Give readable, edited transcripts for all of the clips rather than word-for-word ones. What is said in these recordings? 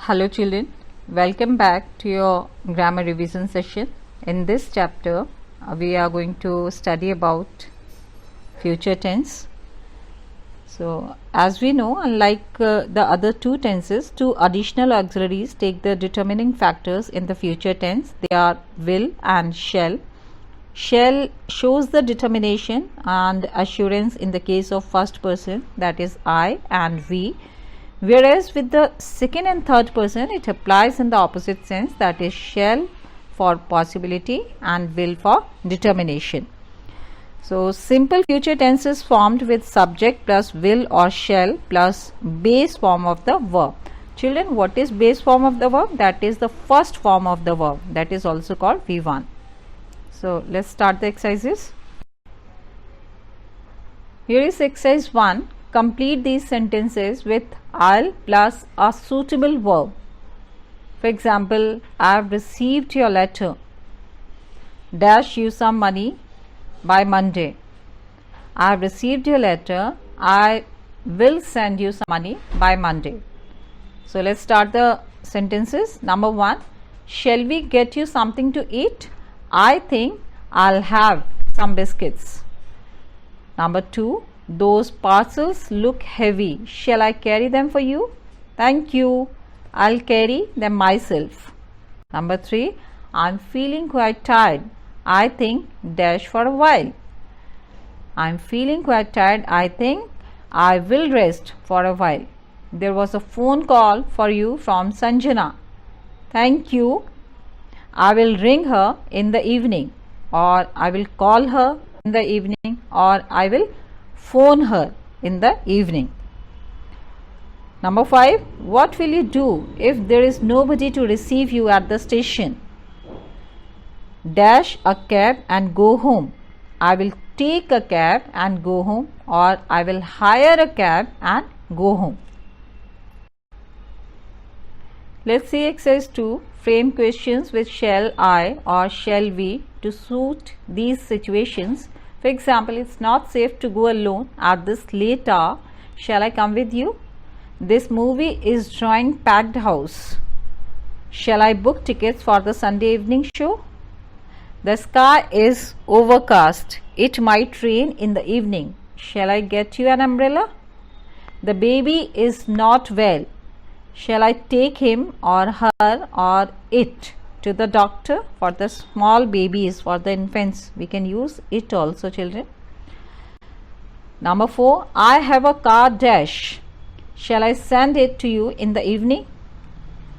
Hello children, welcome back to your grammar revision session. In this chapter, we are going to study about future tense. So, as we know, unlike the other two tenses, two additional auxiliaries take the determining factors in the future tense. They are will and shall. Shall shows the determination and assurance in the case of first person, that is I and we. Whereas with the second and third person, it applies in the opposite sense, that is shall for possibility and will for determination. So, simple future tense is formed with subject plus will or shall plus base form of the verb. Children, what is base form of the verb? That is the first form of the verb, that is also called V1. So, let's start the exercises. Here is exercise 1. Complete these sentences with I'll plus a suitable verb. For example, I have received your letter. Dash you some money by Monday. I have received your letter. I will send you some money by Monday. So let's start the sentences. Number 1. Shall we get you something to eat? I think I'll have some biscuits. Number 2. Those parcels look heavy. Shall I carry them for you? Thank you. I'll carry them myself. Number 3. I'm feeling quite tired. I think dash for a while. I'm feeling quite tired. I think I will rest for a while. There was a phone call for you from Sanjana. Thank you. I will ring her in the evening, or I will call her in the evening, or I will phone her in the evening. Number 5. What will you do if there is nobody to receive you at the station? Dash a cab and go home. I will take a cab and go home, or I will hire a cab and go home. Let's see exercise 2. Frame questions with shall I or shall we to suit these situations. For example, it's not safe to go alone at this late hour. Shall I come with you? This movie is drawing packed house. Shall I book tickets for the Sunday evening show? The sky is overcast. It might rain in the evening. Shall I get you an umbrella? The baby is not well. Shall I take him or her or it to the doctor? For the small babies, for the infants, we can use it also, children. Number 4. I have a car dash. Shall I send it to you in the evening?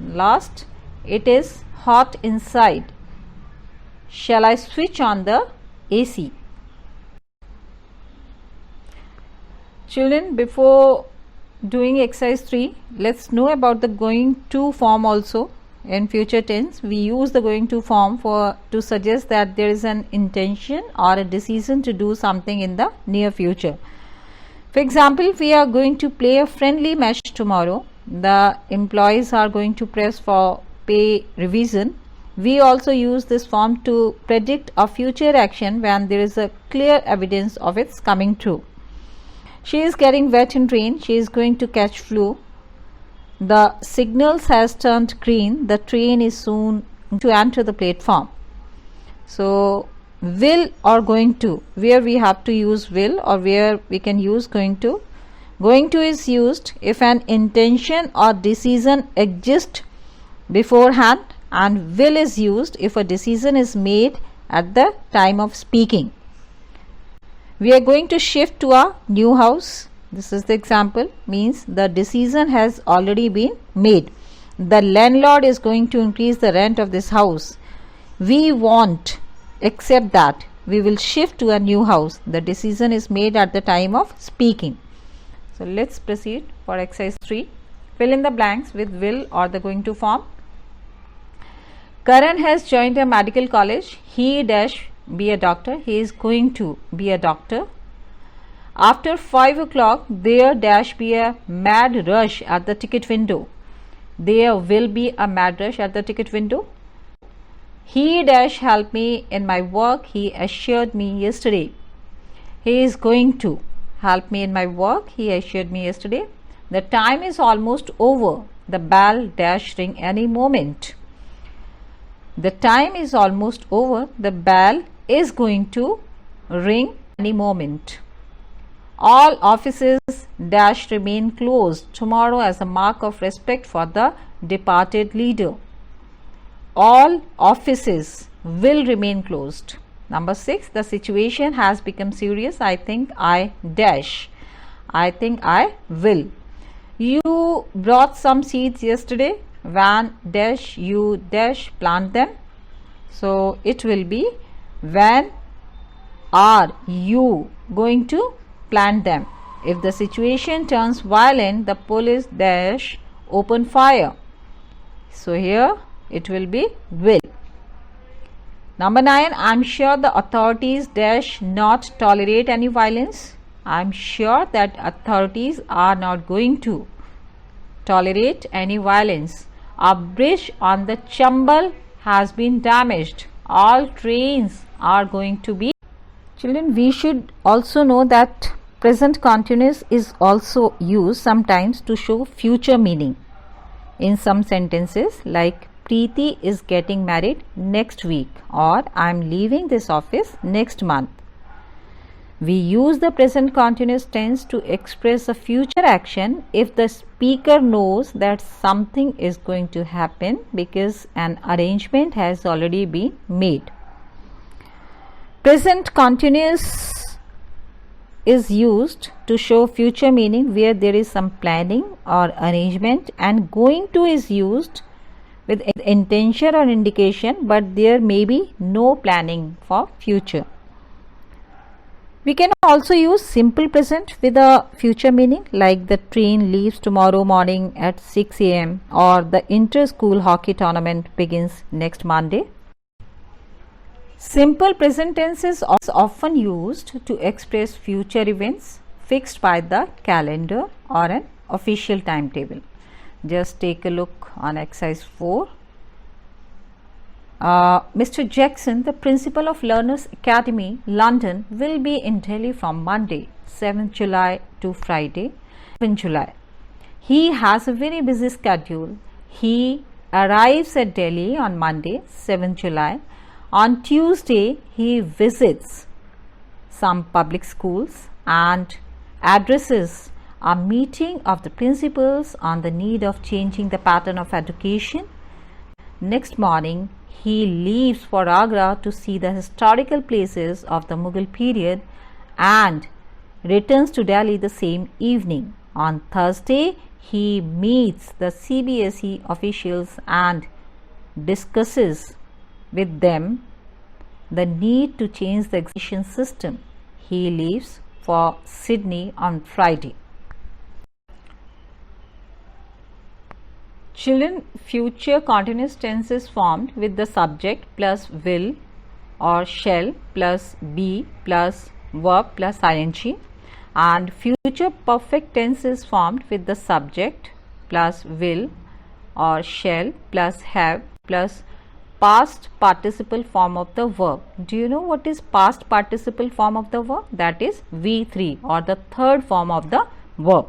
Last. It is hot inside. Shall I switch on the AC? Children, before doing exercise 3, let's know about the going to form also. In future tense, we use the going to form to suggest that there is an intention or a decision to do something in the near future. For example, we are going to play a friendly match tomorrow. The employees are going to press for pay revision. We also use this form to predict a future action when there is a clear evidence of its coming true. She is getting wet in rain. She is going to catch flu. The signals has turned green. The train is soon to enter the platform. So, will or going to, where we have to use will or where we can use going to. Going to is used if an intention or decision exists beforehand, and will is used if a decision is made at the time of speaking. We are going to shift to a new house. This is the example, means the decision has already been made. The landlord is going to increase the rent of this house. We won't accept that. We will shift to a new house. The decision is made at the time of speaking. So let's proceed for exercise 3. Fill in the blanks with will or the going to form. Karan has joined a medical college. He dash be a doctor. He is going to be a doctor. After 5 o'clock, there dash be a mad rush at the ticket window. There will be a mad rush at the ticket window. He dash help me in my work. He assured me yesterday. He is going to help me in my work. He assured me yesterday. The time is almost over. the bell dash ring any moment. The time is almost over. The bell is going to ring any moment. All offices dash remain closed tomorrow as a mark of respect for the departed leader. All offices will remain closed. Number 6, the situation has become serious. I think I dash. I think I will. You brought some seeds yesterday. When dash you dash plant them. So it will be, when are you going to plant them? If the situation turns violent, the police dash open fire. So here it will be will. Number 9, I am sure the authorities dash not tolerate any violence. I am sure that authorities are not going to tolerate any violence. A bridge on the Chambal has been damaged. All trains are going to be. Children, we should also know that present continuous is also used sometimes to show future meaning. In some sentences, like Preeti is getting married next week, or I am leaving this office next month. We use the present continuous tense to express a future action if the speaker knows that something is going to happen because an arrangement has already been made. Present continuous is used to show future meaning where there is some planning or arrangement, and going to is used with intention or indication, but there may be no planning for future. We can also use simple present with a future meaning, like the train leaves tomorrow morning at 6 a.m. or the inter-school hockey tournament begins next Monday. Simple present tense is often used to express future events fixed by the calendar or an official timetable. Just take a look on exercise 4. Mr. Jackson, the principal of Learners Academy, London, will be in Delhi from Monday, 7th July to Friday, 7th July. He has a very busy schedule. He arrives at Delhi on Monday, 7th July. On Tuesday, he visits some public schools and addresses a meeting of the principals on the need of changing the pattern of education. Next morning, he leaves for Agra to see the historical places of the Mughal period and returns to Delhi the same evening. On Thursday, he meets the CBSE officials and discusses with them the need to change the examination system. He leaves for Sydney on Friday. Children, future continuous tense is formed with the subject plus will or shall plus be plus verb plus ing, and future perfect tense is formed with the subject plus will or shall plus have plus past participle form of the verb. Do you know what is past participle form of the verb? That is V3 or the third form of the verb.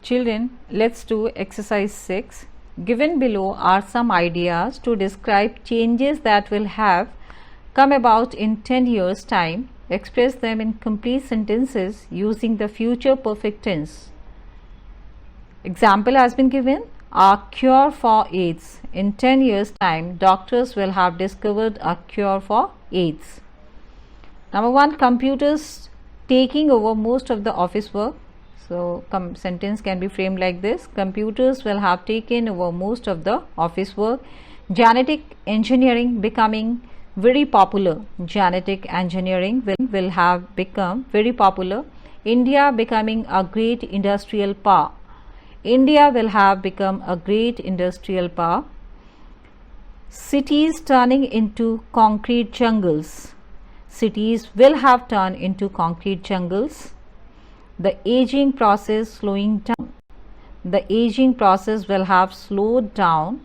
Children, let's do exercise 6. Given below are some ideas to describe changes that will have come about in 10 years' time. Express them in complete sentences using the future perfect tense. Example has been given. A cure for AIDS. In 10 years' time, doctors will have discovered a cure for AIDS. Number 1, computers taking over most of the office work. So, sentence can be framed like this. Computers will have taken over most of the office work. Genetic engineering becoming very popular. Genetic engineering will have become very popular. India becoming a great industrial power. India will have become a great industrial power. Cities turning into concrete jungles. Cities will have turned into concrete jungles. The aging process slowing down. The aging process will have slowed down.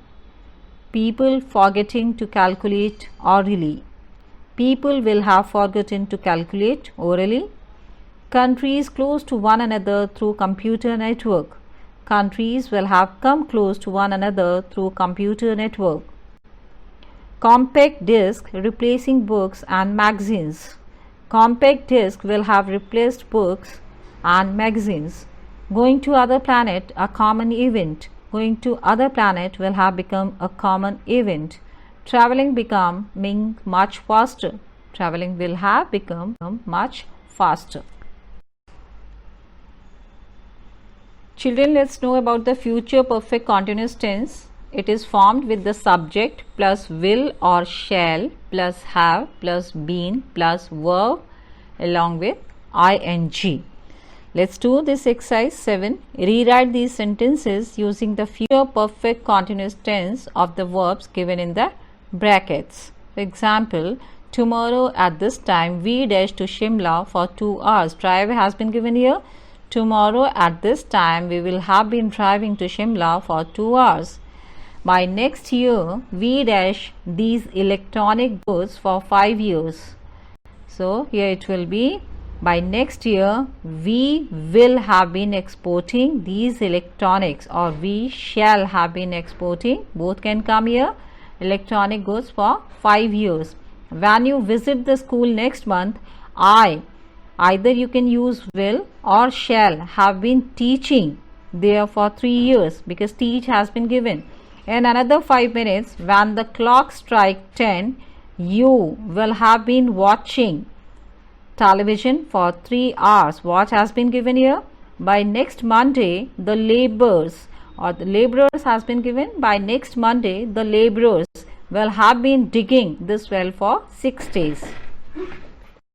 People forgetting to calculate orally. People will have forgotten to calculate orally. Countries close to one another through computer network. countries will have come close to one another through computer network. Compact disc replacing books and magazines. Compact disc will have replaced books and magazines. Going to other planet, a common event. Going to other planet will have become a common event. Traveling becoming much faster. Traveling will have become much faster. Children, let's know about the future perfect continuous tense. It is formed with the subject plus will or shall plus have plus been plus verb along with ing. Let's do this exercise 7. Rewrite these sentences using the future perfect continuous tense of the verbs given in the brackets. For example, tomorrow at this time we dash to Shimla for 2 hours. Drive has been given here. Tomorrow at this time we will have been driving to Shimla for 2 hours. By next year we dash these electronic goods for 5 years. So here it will be, by next year we will have been exporting these electronics, or we shall have been exporting, both can come here, electronic goods for 5 years. When you visit the school next month, either you can use will or shall have been teaching there for 3 years, because teach has been given. In another 5 minutes, when the clock strikes 10, you will have been watching television for 3 hours. What has been given here? By next Monday, the laborers has been given. By next Monday, the laborers will have been digging this well for 6 days.